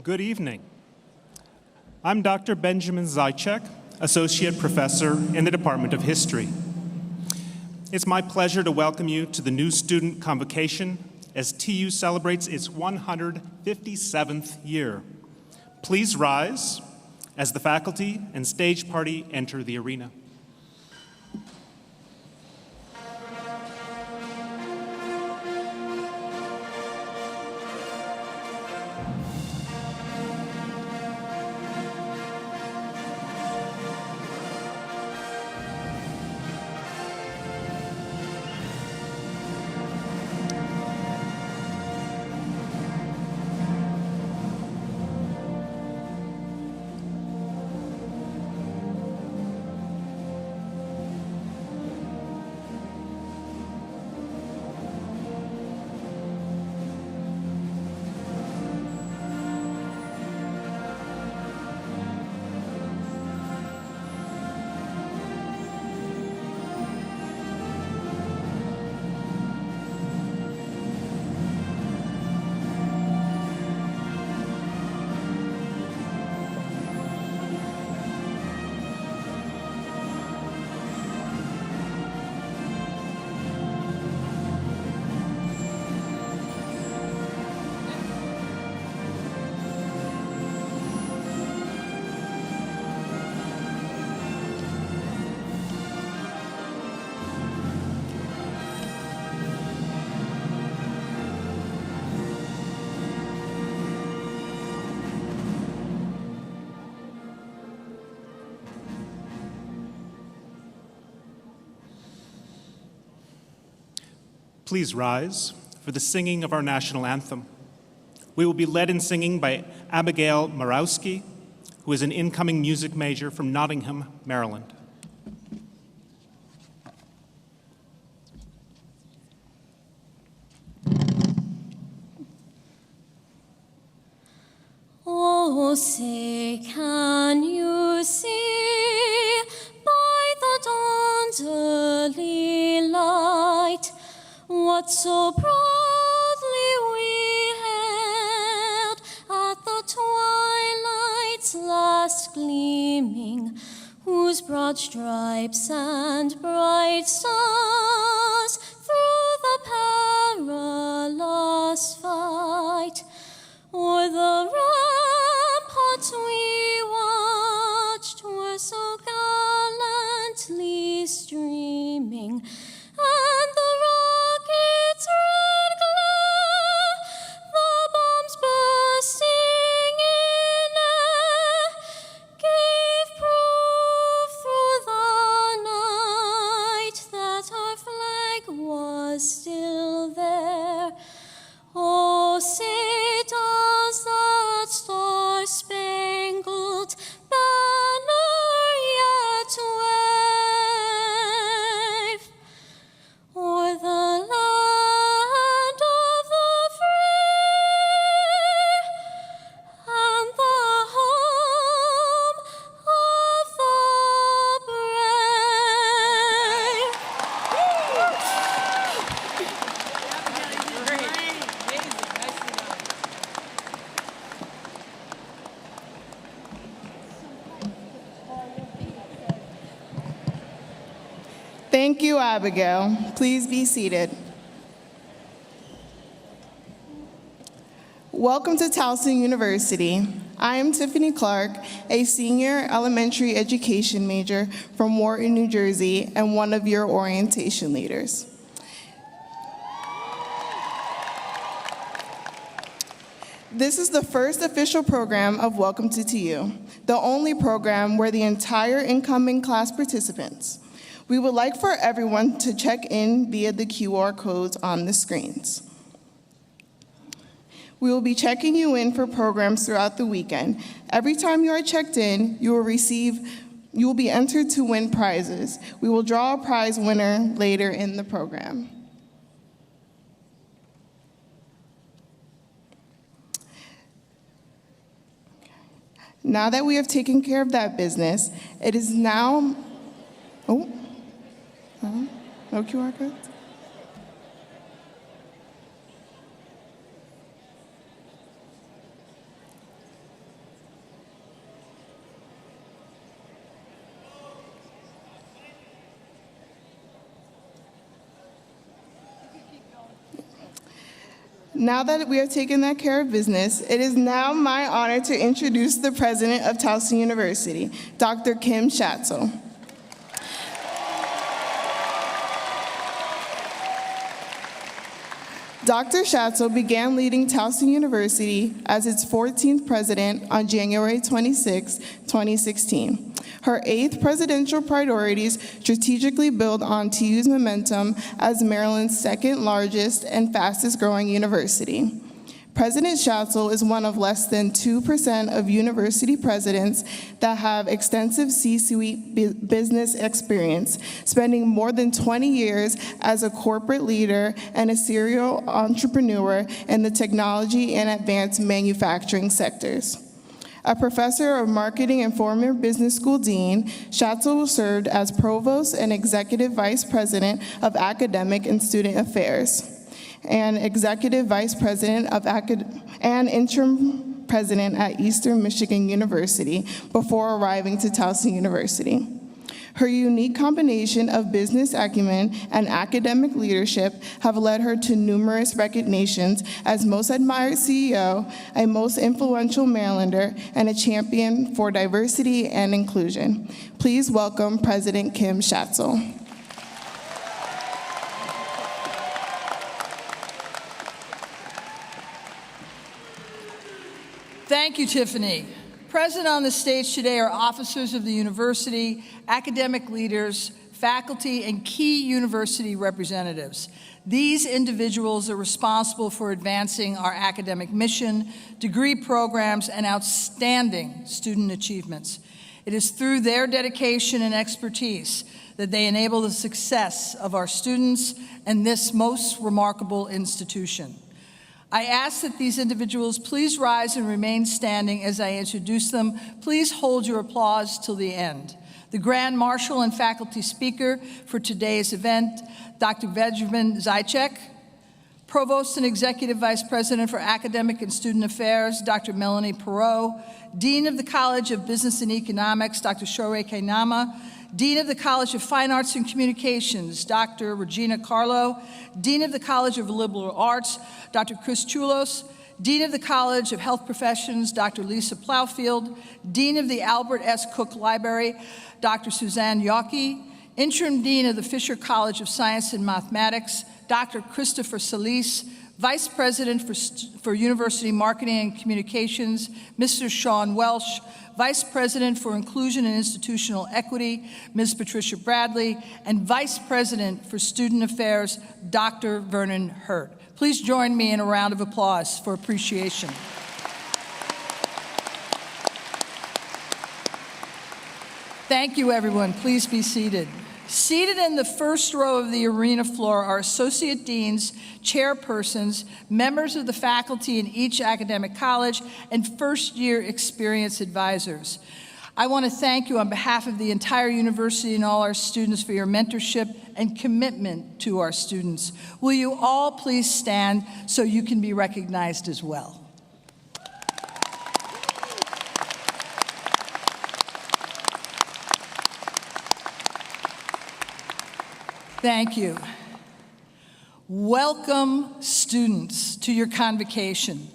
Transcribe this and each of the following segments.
Good evening. I'm Dr. Benjamin Zaitchik, Associate Professor in the Department of History. It's my pleasure to welcome you to the new student convocation as TU celebrates its 157th year. Please rise as the faculty and stage party enter the arena. Please rise for the singing of our national anthem. We will be led in singing by Abigail Marowski, who is an incoming music major from Nottingham, Maryland. Oh, say, can you see by the dawn's early light what so proudly we hailed at the twilight's last gleaming, whose broad stripes and bright stars through the perilous fight o'er the ramparts we watched were so gallantly streaming, and the rocket's red glare, the bombs bursting in air, gave proof through the night that our flag was still there. Oh, say does that star-spangled banner yet wave o'er the land of the free and the home of the brave? Thank you, Abigail. Please be seated. Welcome to Towson University. I am Tiffany Clark, a senior elementary education major from Wharton, New Jersey, and one of your orientation leaders. This is the first official program of Welcome to TU, the only program where the entire incoming class participates. We would like for everyone to check in via the QR codes on the screens. We will be checking you in for programs throughout the weekend. Every time you are checked in, you will be entered to win prizes. We will draw a prize winner later in the program. Now that we have taken care of that business, it is now, no QR codes? Now that we have taken that care of business, it is now my honor to introduce the president of Towson University, Dr. Kim Schatzel. Dr. Schatzel began leading Towson University as its 14th president on January 26, 2016. Her 8th presidential priorities strategically build on TU's momentum as Maryland's second largest and fastest growing university. President Schatzel is one of less than 2% of university presidents that have extensive C-suite business experience, spending more than 20 years as a corporate leader and a serial entrepreneur in the technology and advanced manufacturing sectors. A professor of marketing and former business school dean, Schatzel served as provost and executive vice president of academic and student affairs, and executive vice president and interim president at Eastern Michigan University before arriving to Towson University. Her unique combination of business acumen and academic leadership have led her to numerous recognitions as Most Admired CEO, a Most Influential Marylander, and a champion for diversity and inclusion. Please welcome President Kim Schatzel. Thank you, Tiffany. Present on the stage today are officers of the university, academic leaders, faculty, and key university representatives. These individuals are responsible for advancing our academic mission, degree programs, and outstanding student achievements. It is through their dedication and expertise that they enable the success of our students and this most remarkable institution. I ask that these individuals please rise and remain standing as I introduce them. Please hold your applause till the end. The Grand Marshal and faculty speaker for today's event, Dr. Benjamin Zaitchik. Provost and Executive Vice President for Academic and Student Affairs, Dr. Melanie Perot. Dean of the College of Business and Economics, Dr. Shore Kainama. Dean of the College of Fine Arts and Communications, Dr. Regina Carlo. Dean of the College of Liberal Arts, Dr. Chris Chulos. Dean of the College of Health Professions, Dr. Lisa Plowfield. Dean of the Albert S. Cook Library, Dr. Suzanne Yockey. Interim Dean of the Fisher College of Science and Mathematics, Dr. Christopher Solis. Vice President for University Marketing and Communications, Mr. Sean Welsh. Vice President for Inclusion and Institutional Equity, Ms. Patricia Bradley, and Vice President for Student Affairs, Dr. Vernon Hurt. Please join me in a round of applause for appreciation. Thank you, everyone. Please be seated. Seated in the first row of the arena floor are associate deans, chairpersons, members of the faculty in each academic college, and first-year experience advisors. I want to thank you on behalf of the entire university and all our students for your mentorship and commitment to our students. Will you all please stand so you can be recognized as well? Thank you. Welcome, students, to your convocation.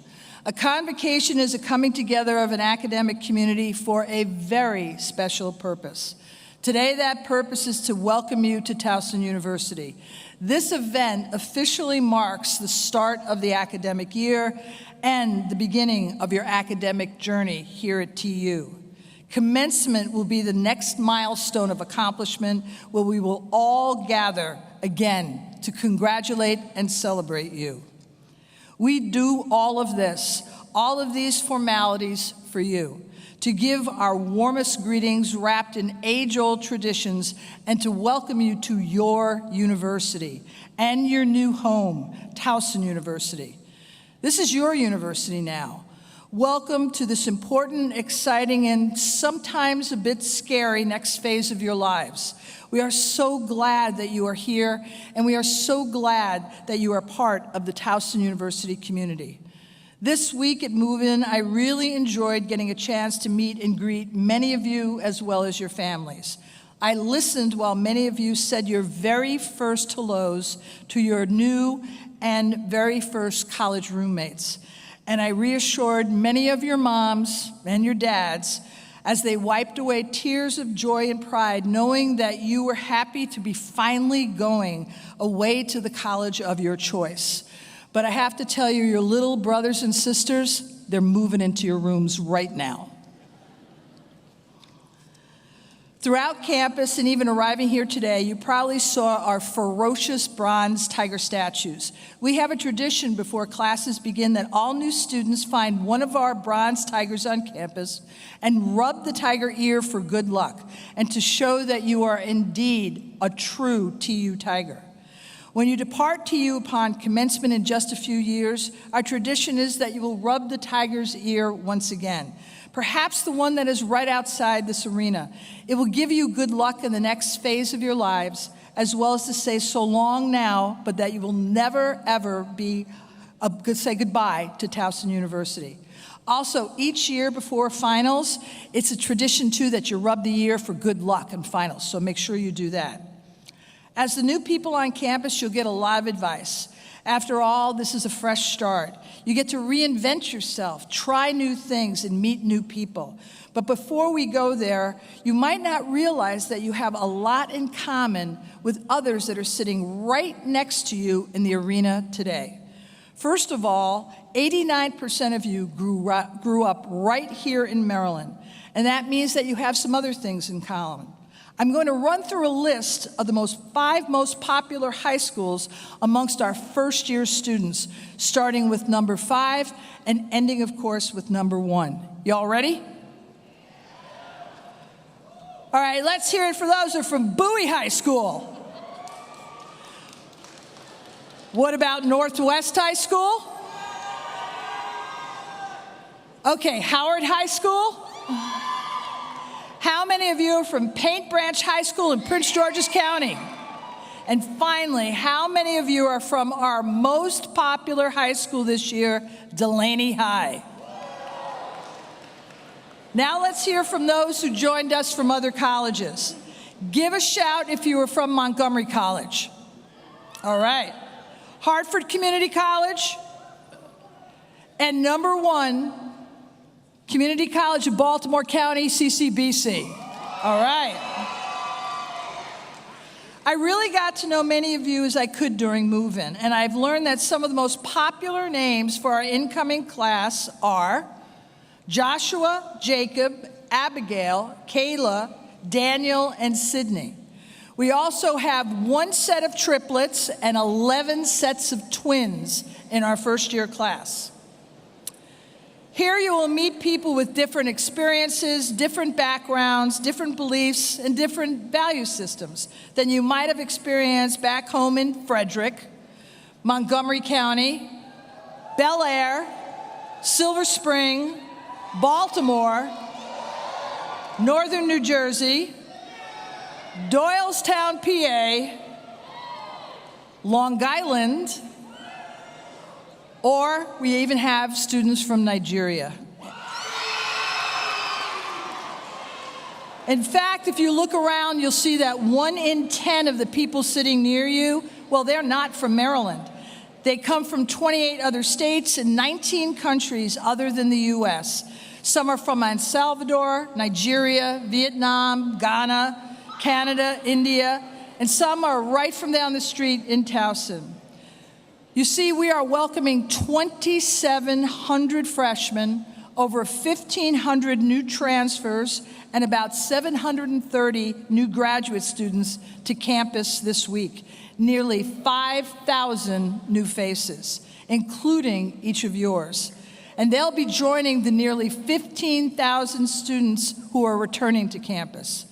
A convocation is a coming together of an academic community for a very special purpose. Today, that purpose is to welcome you to Towson University. This event officially marks the start of the academic year and the beginning of your academic journey here at TU. Commencement will be the next milestone of accomplishment where we will all gather again to congratulate and celebrate you. We do all of this, all of these formalities for you, to give our warmest greetings wrapped in age-old traditions and to welcome you to your university and your new home, Towson University. This is your university now. Welcome to this important, exciting, and sometimes a bit scary next phase of your lives. We are so glad that you are here, and we are so glad that you are part of the Towson University community. This week at Move-In, I really enjoyed getting a chance to meet and greet many of you as well as your families. I listened while many of you said your very first hellos to your new and very first college roommates. And I reassured many of your moms and your dads as they wiped away tears of joy and pride, knowing that you were happy to be finally going away to the college of your choice. But I have to tell you, your little brothers and sisters, they're moving into your rooms right now. Throughout campus and even arriving here today, you probably saw our ferocious bronze tiger statues. We have a tradition before classes begin that all new students find one of our bronze tigers on campus and rub the tiger ear for good luck and to show that you are indeed a true TU Tiger. When you depart TU upon commencement in just a few years, our tradition is that you will rub the tiger's ear once again. Perhaps the one that is right outside this arena. It will give you good luck in the next phase of your lives, as well as to say so long now, but that you will never, ever say goodbye to Towson University. Also, each year before finals, it's a tradition, too, that you rub the ear for good luck in finals, so make sure you do that. As the new people on campus, you'll get a lot of advice. After all, this is a fresh start. You get to reinvent yourself, try new things, and meet new people. But before we go there, you might not realize that you have a lot in common with others that are sitting right next to you in the arena today. First of all, 89% of you grew up right here in Maryland, and that means that you have some other things in common. I'm going to run through a list of the 5 most popular high schools amongst our first-year students, starting with number 5 and ending, of course, with number 1. Y'all ready? All right, let's hear it for those who are from Bowie High School. What about Northwest High School? Okay, Howard High School? How many of you are from Paint Branch High School in Prince George's County? And finally, how many of you are from our most popular high school this year, Delaney High? Now let's hear from those who joined us from other colleges. Give a shout if you were from Montgomery College. All right. Hartford Community College. And number 1, Community College of Baltimore County, CCBC. All right. I really got to know many of you as I could during move-in, and I've learned that some of the most popular names for our incoming class are Joshua, Jacob, Abigail, Kayla, Daniel, and Sydney. We also have 1 set of triplets and 11 sets of twins in our first-year class. Here you will meet people with different experiences, different backgrounds, different beliefs, and different value systems than you might have experienced back home in Frederick, Montgomery County, Bel Air, Silver Spring, Baltimore, Northern New Jersey, Doylestown, PA, Long Island, or we even have students from Nigeria. In fact, if you look around, you'll see that 1 in 10 of the people sitting near you, well, they're not from Maryland. They come from 28 other states and 19 countries other than the U.S. Some are from El Salvador, Nigeria, Vietnam, Ghana, Canada, India, and some are right from down the street in Towson. You see, we are welcoming 2,700 freshmen, over 1,500 new transfers, and about 730 new graduate students to campus this week. Nearly 5,000 new faces, including each of yours. And they'll be joining the nearly 15,000 students who are returning to campus.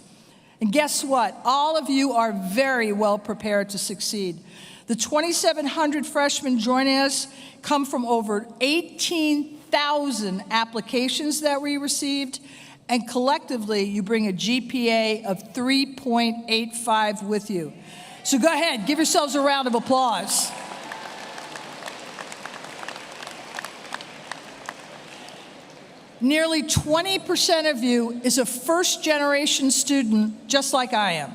And guess what? All of you are very well prepared to succeed. The 2,700 freshmen joining us come from over 18,000 applications that we received, and collectively, you bring a GPA of 3.85 with you. So go ahead, give yourselves a round of applause. Nearly 20% of you is a first-generation student, just like I am.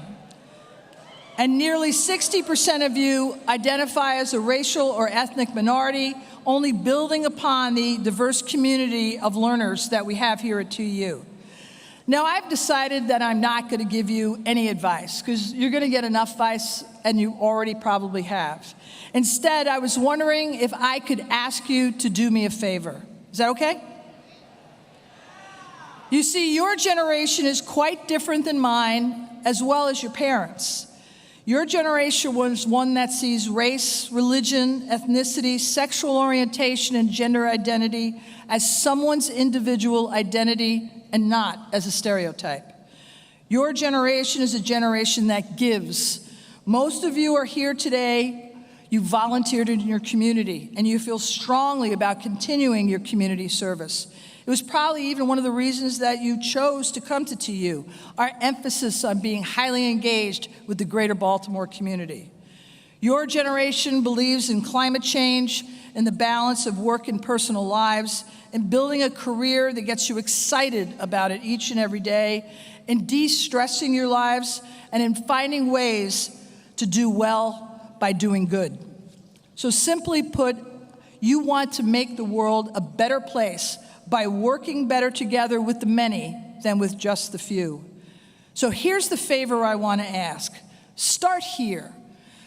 And nearly 60% of you identify as a racial or ethnic minority, only building upon the diverse community of learners that we have here at 2U. Now, I've decided that I'm not going to give you any advice, because you're going to get enough advice, and you already probably have. Instead, I was wondering if I could ask you to do me a favor. Is that okay? You see, your generation is quite different than mine, as well as your parents. Your generation was one that sees race, religion, ethnicity, sexual orientation, and gender identity as someone's individual identity and not as a stereotype. Your generation is a generation that gives. Most of you are here today. You volunteered in your community, and you feel strongly about continuing your community service. It was probably even one of the reasons that you chose to come to TU, our emphasis on being highly engaged with the greater Baltimore community. Your generation believes in climate change and the balance of work and personal lives, in building a career that gets you excited about it each and every day, in de-stressing your lives, and in finding ways to do well by doing good. So simply put, you want to make the world a better place by working better together with the many than with just the few. So here's the favor I want to ask. Start here.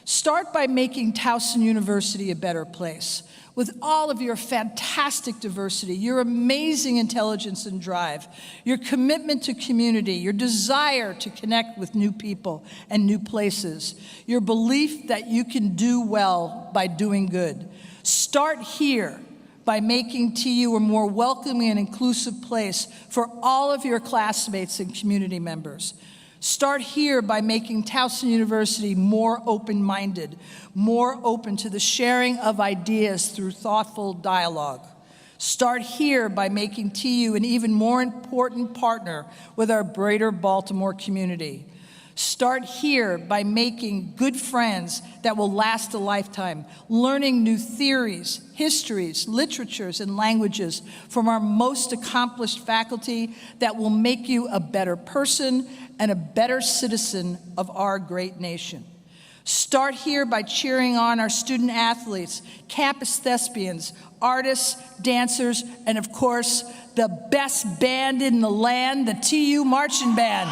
Start by making Towson University a better place. With all of your fantastic diversity, your amazing intelligence and drive, your commitment to community, your desire to connect with new people and new places, your belief that you can do well by doing good. Start here by making TU a more welcoming and inclusive place for all of your classmates and community members. Start here by making Towson University more open-minded, more open to the sharing of ideas through thoughtful dialogue. Start here by making TU an even more important partner with our greater Baltimore community. Start here by making good friends that will last a lifetime, learning new theories, histories, literatures, and languages from our most accomplished faculty that will make you a better person and a better citizen of our great nation. Start here by cheering on our student athletes, campus thespians, artists, dancers, and of course, the best band in the land, the TU Marching Band.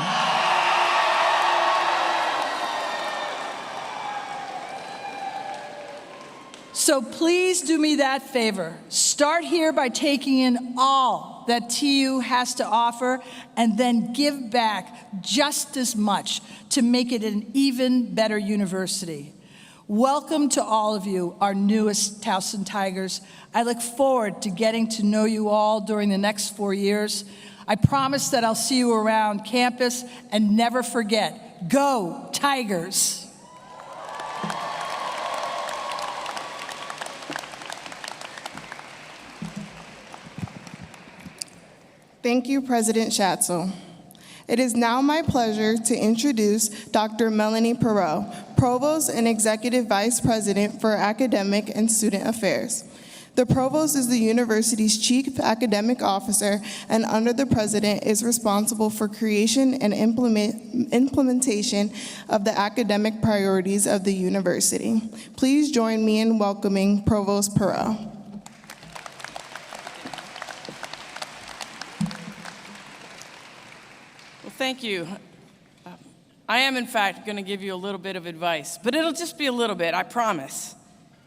So please do me that favor. Start here by taking in all that TU has to offer, and then give back just as much to make it an even better university. Welcome to all of you, our newest Towson Tigers. I look forward to getting to know you all during the next 4 years. I promise that I'll see you around campus, and never forget, go Tigers! Thank you, President Schatzel. It is now my pleasure to introduce Dr. Melanie Perot, Provost and Executive Vice President for Academic and Student Affairs. The Provost is the university's Chief Academic Officer, and under the President is responsible for creation and implementation of the academic priorities of the university. Please join me in welcoming Provost Perot. Thank you. I am, in fact, going to give you a little bit of advice, but it'll just be a little bit, I promise.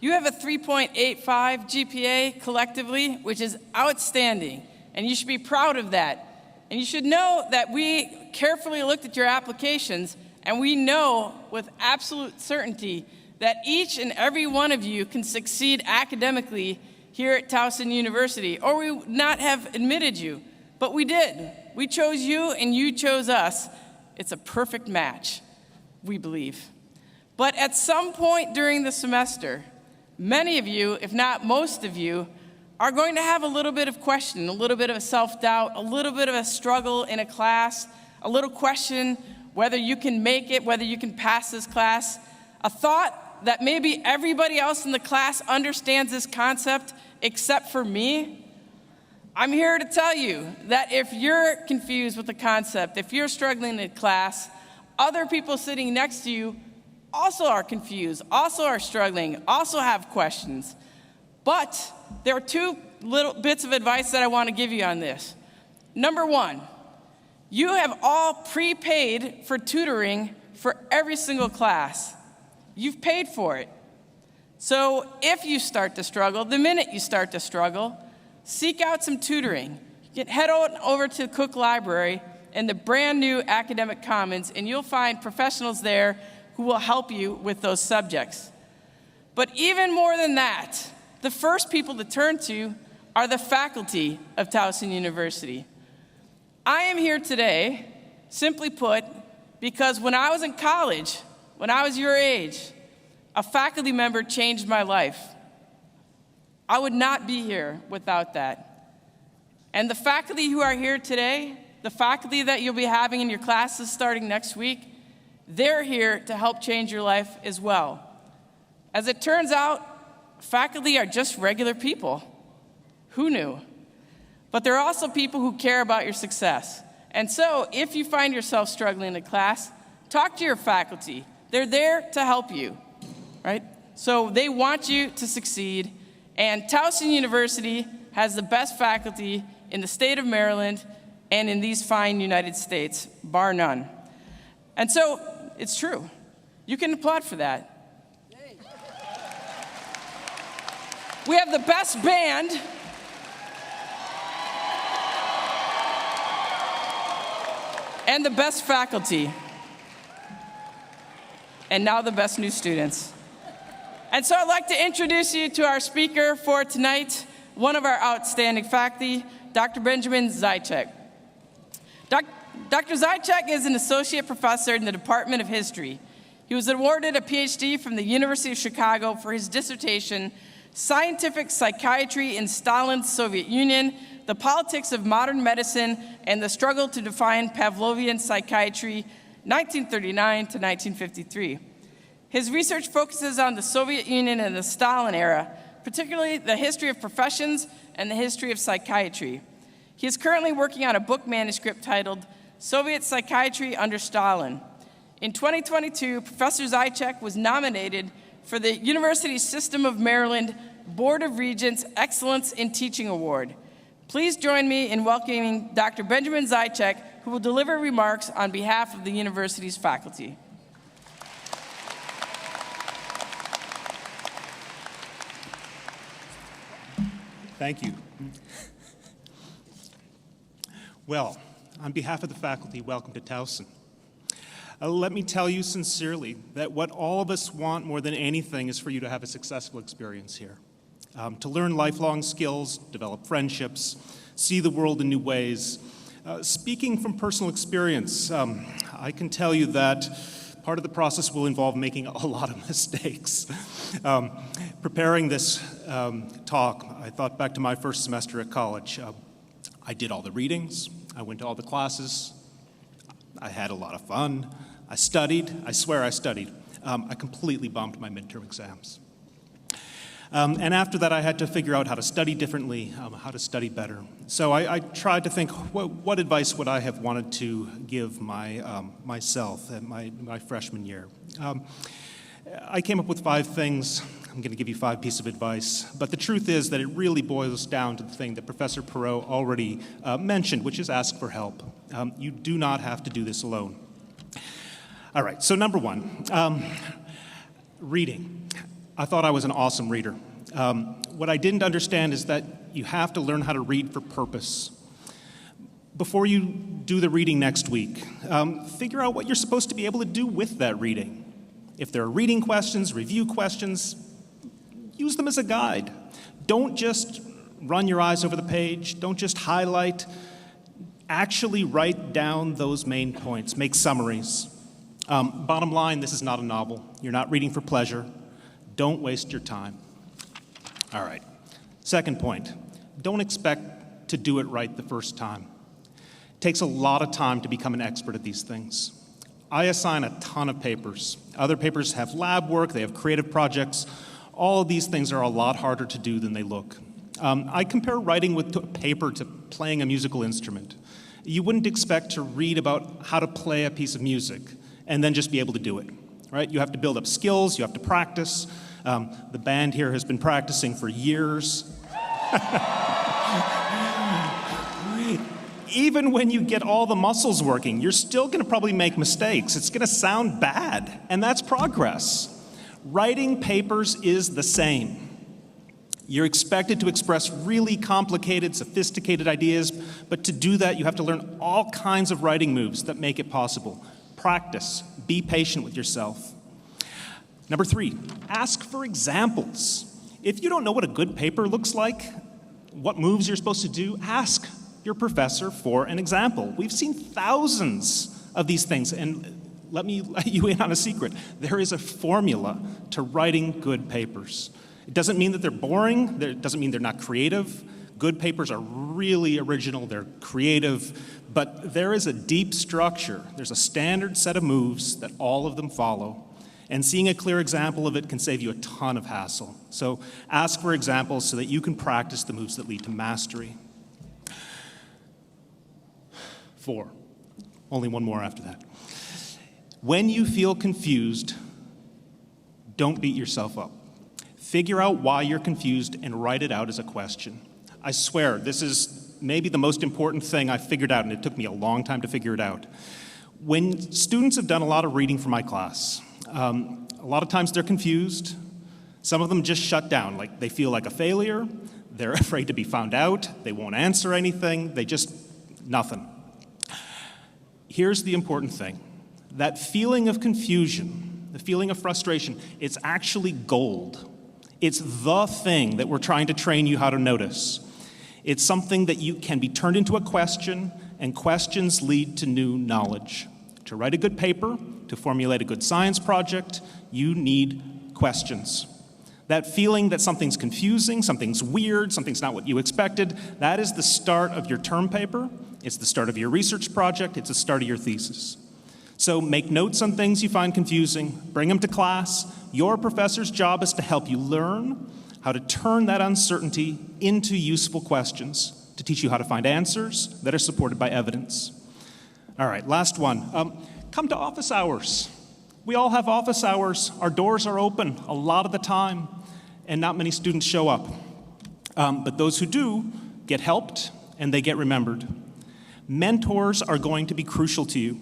You have a 3.85 GPA collectively, which is outstanding, and you should be proud of that. And you should know that we carefully looked at your applications, and we know with absolute certainty that each and every one of you can succeed academically here at Towson University, or we would not have admitted you, but we did. We chose you, and you chose us. It's a perfect match, we believe. But at some point during the semester, many of you, if not most of you, are going to have a little bit of question, a little bit of a self-doubt, a little bit of a struggle in a class, a little question whether you can make it, whether you can pass this class, a thought that maybe everybody else in the class understands this concept except for me. I'm here to tell you that if you're confused with the concept, if you're struggling in class, other people sitting next to you also are confused, also are struggling, also have questions. But there are two little bits of advice that I want to give you on this. Number one, you have all prepaid for tutoring for every single class. You've paid for it. So if you start to struggle, the minute you start to struggle, seek out some tutoring. You can head on over to Cook Library and the brand new Academic Commons, and you'll find professionals there who will help you with those subjects. But even more than that, the first people to turn to are the faculty of Towson University. I am here today, simply put, because when I was in college, when I was your age, a faculty member changed my life. I would not be here without that. And the faculty who are here today, the faculty that you'll be having in your classes starting next week, they're here to help change your life as well. As it turns out, faculty are just regular people. Who knew? But they're also people who care about your success. And so, if you find yourself struggling in class, talk to your faculty. They're there to help you, right? So they want you to succeed, and Towson University has the best faculty in the state of Maryland and in these fine United States, bar none. And so, it's true. You can applaud for that. We have the best band. And the best faculty. And now the best new students. And so I'd like to introduce you to our speaker for tonight, one of our outstanding faculty, Dr. Benjamin Zaitchik. Dr. Zaitchik is an associate professor in the Department of History. He was awarded a PhD from the University of Chicago for his dissertation, Scientific Psychiatry in Stalin's Soviet Union, the Politics of Modern Medicine, and the Struggle to Define Pavlovian Psychiatry, 1939 to 1953. His research focuses on the Soviet Union and the Stalin era, particularly the history of professions and the history of psychiatry. He is currently working on a book manuscript titled Soviet Psychiatry Under Stalin. In 2022, Professor Zaitchik was nominated for the University System of Maryland Board of Regents Excellence in Teaching Award. Please join me in welcoming Dr. Benjamin Zaitchik, who will deliver remarks on behalf of the university's faculty. Thank you. Well, on behalf of the faculty, welcome to Towson. Let me tell you sincerely that what all of us want more than anything is for you to have a successful experience here, to learn lifelong skills, develop friendships, see the world in new ways. Speaking from personal experience, I can tell you that part of the process will involve making a lot of mistakes. Preparing this talk, I thought back to my first semester at college. I did all the readings, I went to all the classes, I had a lot of fun, I studied, I swear I studied. I completely bombed my midterm exams. And after that, I had to figure out how to study differently, how to study better. So I tried to think, what advice would I have wanted to give myself at my freshman year? I came up with 5 things. I'm going to give you 5 pieces of advice. But the truth is that it really boils down to the thing that Professor Perot already mentioned, which is ask for help. You do not have to do this alone. All right, so number 1, reading. I thought I was an awesome reader. What I didn't understand is that you have to learn how to read for purpose. Before you do the reading next week, figure out what you're supposed to be able to do with that reading. If there are reading questions, review questions, use them as a guide. Don't just run your eyes over the page. Don't just highlight. Actually write down those main points. Make summaries. Bottom line, this is not a novel. You're not reading for pleasure. Don't waste your time. All right. Second point, don't expect to do it right the first time. It takes a lot of time to become an expert at these things. I assign a ton of papers. Other papers have lab work, they have creative projects. All of these things are a lot harder to do than they look. I compare writing with paper to playing a musical instrument. You wouldn't expect to read about how to play a piece of music and then just be able to do it. right? You have to build up skills, you have to practice. The band here has been practicing for years. Even when you get all the muscles working, you're still going to probably make mistakes. It's going to sound bad, and that's progress. Writing papers is the same. You're expected to express really complicated, sophisticated ideas, but to do that, you have to learn all kinds of writing moves that make it possible. Practice. Be patient with yourself. Number 3, ask for examples. If you don't know what a good paper looks like, what moves you're supposed to do, ask your professor for an example. We've seen thousands of these things, and let me let you in on a secret. There is a formula to writing good papers. It doesn't mean that they're boring. It doesn't mean they're not creative. Good papers are really original. They're creative. But there is a deep structure. There's a standard set of moves that all of them follow. And seeing a clear example of it can save you a ton of hassle. So ask for examples so that you can practice the moves that lead to mastery. 4. Only one more after that. When you feel confused, don't beat yourself up. Figure out why you're confused and write it out as a question. I swear, this is maybe the most important thing I figured out, and it took me a long time to figure it out. When students have done a lot of reading for my class, a lot of times they're confused. Some of them just shut down, like they feel like a failure. They're afraid to be found out. They won't answer anything. They just, nothing. Here's the important thing. That feeling of confusion, the feeling of frustration, it's actually gold. It's the thing that we're trying to train you how to notice. It's something that you can be turned into a question, and questions lead to new knowledge. To write a good paper, to formulate a good science project, you need questions. That feeling that something's confusing, something's weird, something's not what you expected, that is the start of your term paper. It's the start of your research project. It's the start of your thesis. So make notes on things you find confusing, bring them to class. Your professor's job is to help you learn how to turn that uncertainty into useful questions, to teach you how to find answers that are supported by evidence. All right, last one. Come to office hours. We all have office hours. Our doors are open a lot of the time, and not many students show up. But those who do get helped, and they get remembered. Mentors are going to be crucial to you.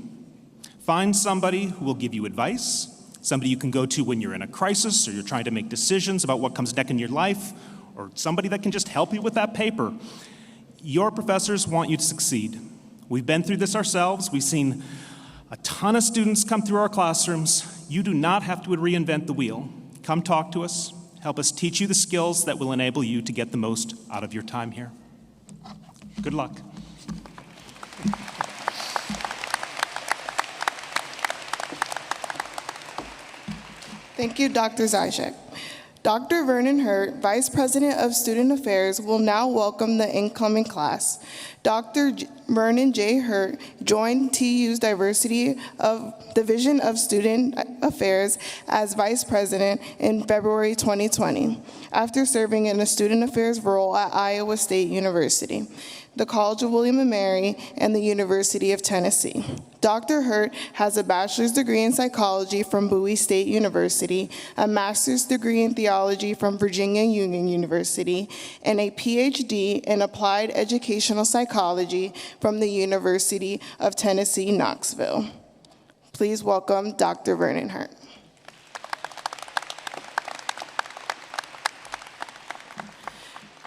Find somebody who will give you advice, somebody you can go to when you're in a crisis or you're trying to make decisions about what comes next in your life, or somebody that can just help you with that paper. Your professors want you to succeed. We've been through this ourselves. We've seen a ton of students come through our classrooms. You do not have to reinvent the wheel. Come talk to us. Help us teach you the skills that will enable you to get the most out of your time here. Good luck. Thank you, Dr. Zajac. Dr. Vernon Hurt, Vice President of Student Affairs, will now welcome the incoming class. Dr. Vernon J. Hurt joined TU's Division of Student Affairs as Vice President in February 2020, after serving in a student affairs role at Iowa State University, the College of William & Mary, and the University of Tennessee. Dr. Hurt has a bachelor's degree in psychology from Bowie State University, a master's degree in theology from Virginia Union University, and a PhD in applied educational psychology from the University of Tennessee, Knoxville. Please welcome Dr. Vernon Hurt.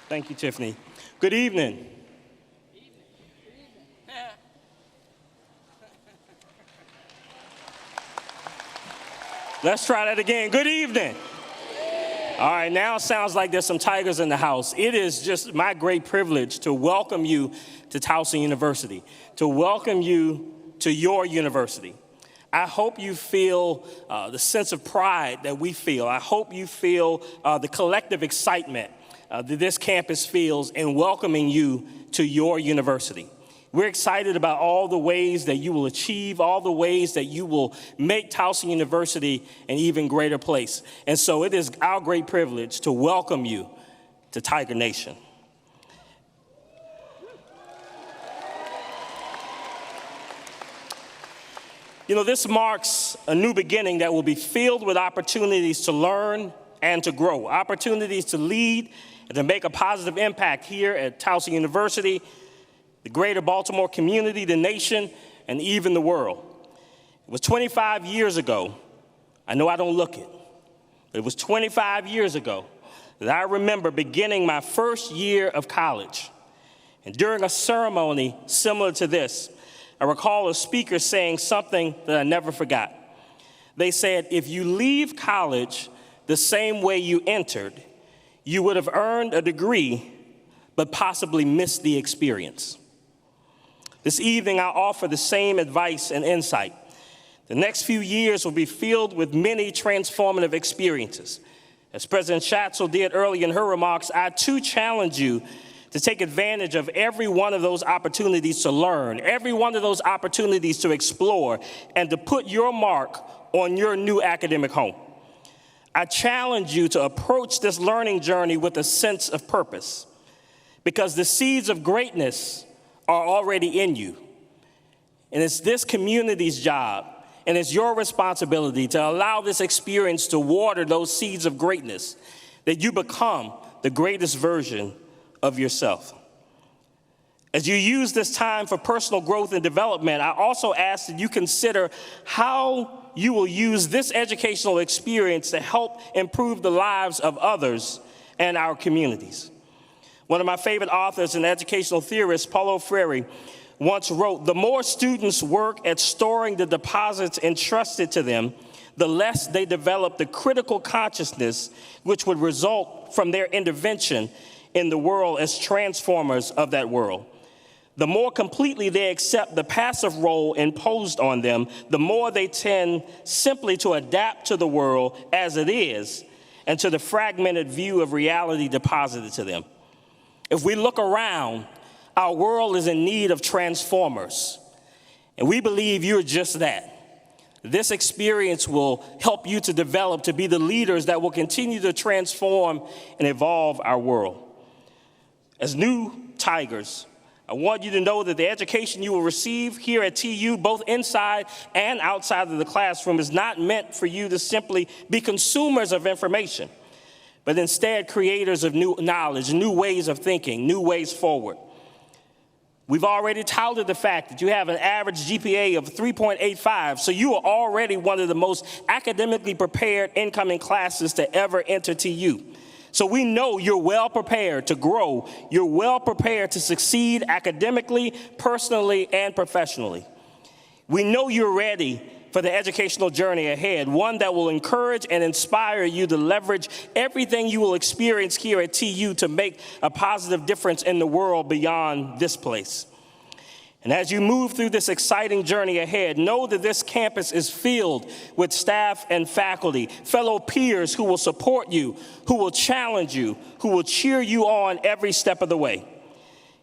Thank you, Tiffany. Good evening. Let's try that again. Good evening. All right, now it sounds like there's some tigers in the house. It is just my great privilege to welcome you to Towson University, to welcome you to your university. I hope you feel the sense of pride that we feel. I hope you feel the collective excitement that this campus feels in welcoming you to your university. We're excited about all the ways that you will achieve, all the ways that you will make Towson University an even greater place. And so it is our great privilege to welcome you to Tiger Nation. You know, this marks a new beginning that will be filled with opportunities to learn and to grow, opportunities to lead and to make a positive impact here at Towson University, the greater Baltimore community, the nation, and even the world. It was 25 years ago. I know I don't look it, but it was 25 years ago that I remember beginning my first year of college. And during a ceremony similar to this, I recall a speaker saying something that I never forgot. They said, if you leave college the same way you entered, you would have earned a degree, but possibly missed the experience. This evening, I offer the same advice and insight. The next few years will be filled with many transformative experiences. As President Schatzel did early in her remarks, I too challenge you to take advantage of every one of those opportunities to learn, every one of those opportunities to explore, and to put your mark on your new academic home. I challenge you to approach this learning journey with a sense of purpose, because the seeds of greatness are already in you. And it's this community's job, and it's your responsibility to allow this experience to water those seeds of greatness, that you become the greatest version of yourself. As you use this time for personal growth and development, I also ask that you consider how you will use this educational experience to help improve the lives of others and our communities. One of my favorite authors and educational theorists, Paulo Freire, once wrote, the more students work at storing the deposits entrusted to them, the less they develop the critical consciousness which would result from their intervention in the world as transformers of that world. The more completely they accept the passive role imposed on them, the more they tend simply to adapt to the world as it is and to the fragmented view of reality deposited to them. If we look around, our world is in need of transformers, and we believe you're just that. This experience will help you to develop to be the leaders that will continue to transform and evolve our world. As new Tigers, I want you to know that the education you will receive here at TU, both inside and outside of the classroom, is not meant for you to simply be consumers of information, but instead creators of new knowledge, new ways of thinking, new ways forward. We've already touted the fact that you have an average GPA of 3.85, so you are already one of the most academically prepared incoming classes to ever enter TU. So we know you're well prepared to grow. You're well prepared to succeed academically, personally, and professionally. We know you're ready for the educational journey ahead, one that will encourage and inspire you to leverage everything you will experience here at TU to make a positive difference in the world beyond this place. And as you move through this exciting journey ahead, know that this campus is filled with staff and faculty, fellow peers who will support you, who will challenge you, who will cheer you on every step of the way.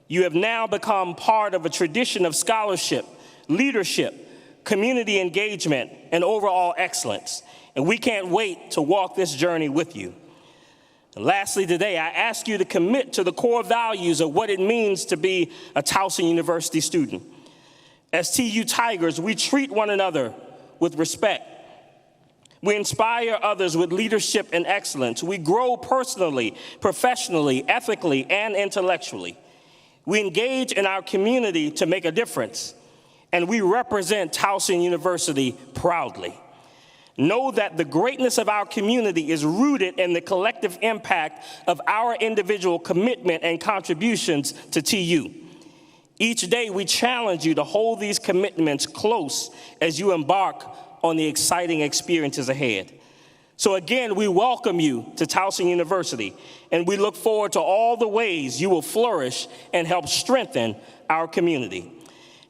You have now become part of a tradition of scholarship, leadership, community engagement, and overall excellence. And we can't wait to walk this journey with you. And lastly, today, I ask you to commit to the core values of what it means to be a Towson University student. As TU Tigers, we treat one another with respect. We inspire others with leadership and excellence. We grow personally, professionally, ethically, and intellectually. We engage in our community to make a difference, and we represent Towson University proudly. Know that the greatness of our community is rooted in the collective impact of our individual commitment and contributions to TU. Each day, we challenge you to hold these commitments close as you embark on the exciting experiences ahead. So again, we welcome you to Towson University, and we look forward to all the ways you will flourish and help strengthen our community.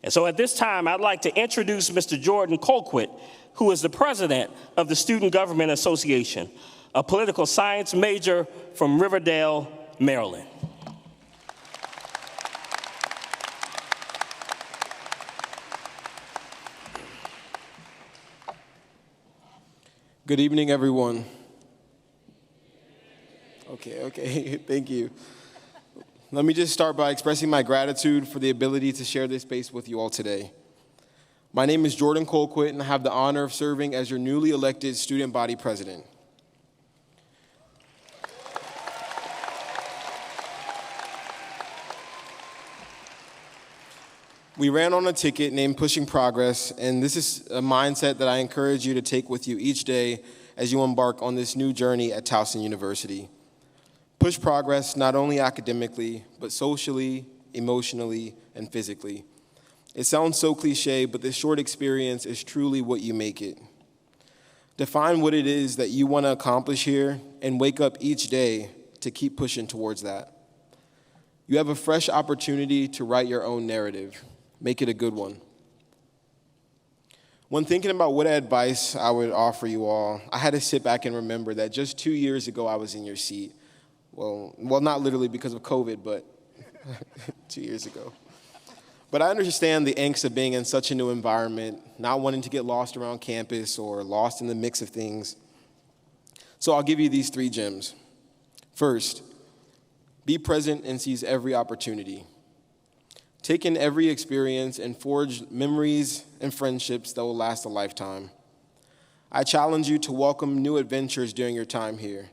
And so at this time, I'd like to introduce Mr. Jordan Colquitt, who is the president of the Student Government Association, a political science major from Riverdale, Maryland. Good evening, everyone. Okay, thank you. Let me just start by expressing my gratitude for the ability to share this space with you all today. My name is Jordan Colquitt, and I have the honor of serving as your newly elected student body president. We ran on a ticket named Pushing Progress, and this is a mindset that I encourage you to take with you each day as you embark on this new journey at Towson University. Push progress not only academically, but socially, emotionally, and physically. It sounds so cliche, but this short experience is truly what you make it. Define what it is that you want to accomplish here and wake up each day to keep pushing towards that. You have a fresh opportunity to write your own narrative. Make it a good one. When thinking about what advice I would offer you all, I had to sit back and remember that just 2 years ago I was in your seat. Well, not literally because of COVID, but 2 years ago. But I understand the angst of being in such a new environment, not wanting to get lost around campus or lost in the mix of things. So I'll give you these 3 gems. First, be present and seize every opportunity. Take in every experience and forge memories and friendships that will last a lifetime. I challenge you to welcome new adventures during your time here.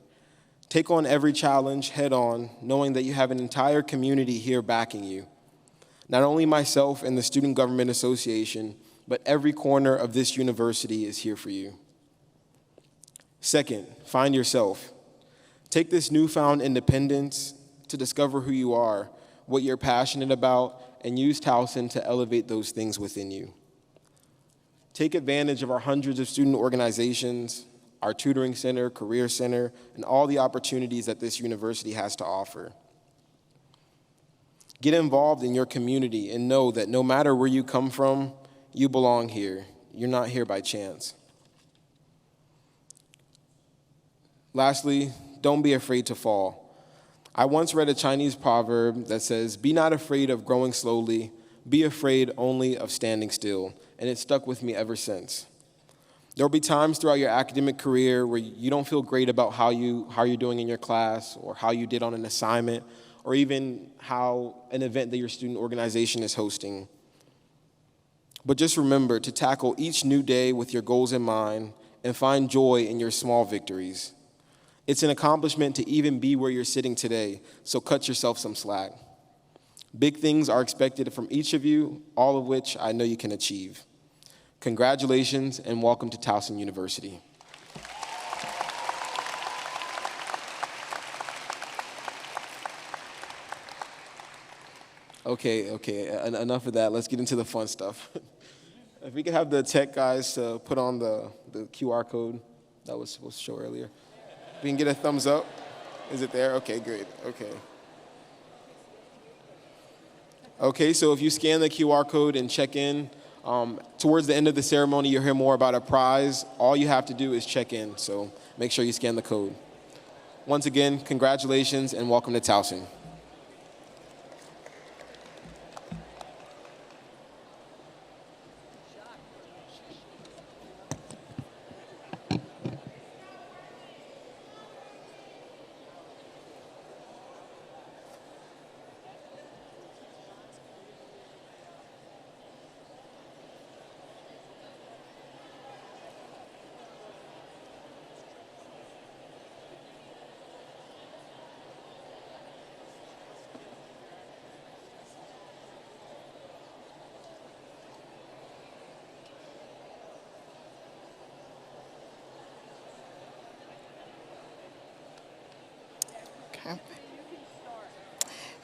Take on every challenge head on, knowing that you have an entire community here backing you. Not only myself and the Student Government Association, but every corner of this university is here for you. Second, find yourself. Take this newfound independence to discover who you are, what you're passionate about, and use Towson to elevate those things within you. Take advantage of our hundreds of student organizations, our tutoring center, career center, and all the opportunities that this university has to offer. Get involved in your community and know that no matter where you come from, you belong here. You're not here by chance. Lastly, don't be afraid to fall. I once read a Chinese proverb that says, "Be not afraid of growing slowly, be afraid only of standing still," and it stuck with me ever since. There will be times throughout your academic career where you don't feel great about how you're doing in your class or how you did on an assignment or even how an event that your student organization is hosting. But just remember to tackle each new day with your goals in mind and find joy in your small victories. It's an accomplishment to even be where you're sitting today, so cut yourself some slack. Big things are expected from each of you, all of which I know you can achieve. Congratulations and welcome to Towson University. Okay, enough of that. Let's get into the fun stuff. If we could have the tech guys put on the QR code that was supposed to show earlier. If we can get a thumbs up. Is it there? Okay, great. Okay, so if you scan the QR code and check in, towards the end of the ceremony, you'll hear more about a prize. All you have to do is check in, so make sure you scan the code. Once again, congratulations and welcome to Towson.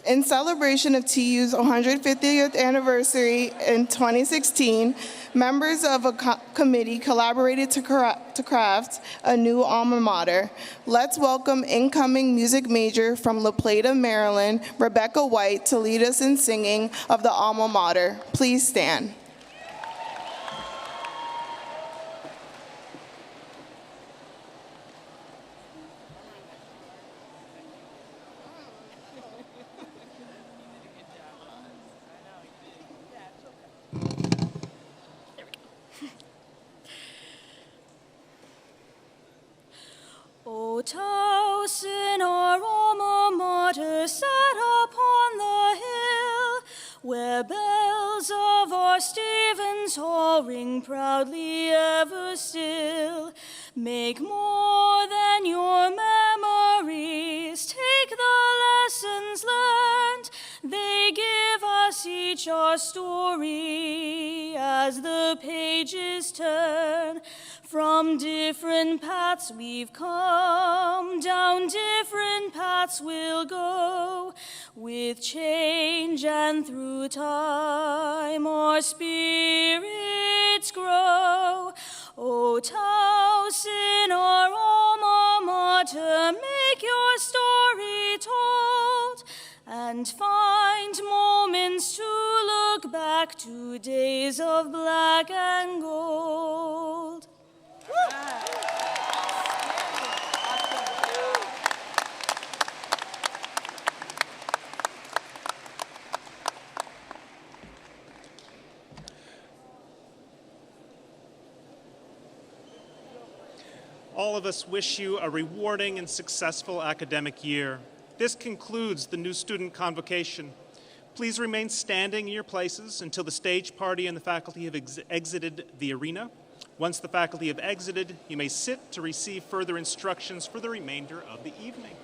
In celebration of TU's 150th anniversary in 2016, members of a committee collaborated to craft a new alma mater. Let's welcome incoming music major from La Plata, Maryland, Rebecca White, to lead us in singing of the alma mater. Please stand. O Towson, our alma mater, sat upon the hill, where bells of our Stephen engines soaring proudly ever still. Make more than your memories. Take the lessons learned. They give us each our story as the pages turn. From different paths we've come, down different paths we'll go. With change and through time, our spirits grow. O Towson, our alma mater, make your story told, and find moments to look back to days of black and gold. All of us wish you a rewarding and successful academic year. This concludes the new student convocation. Please remain standing in your places until the stage party and the faculty have exited the arena. Once the faculty have exited, you may sit to receive further instructions for the remainder of the evening.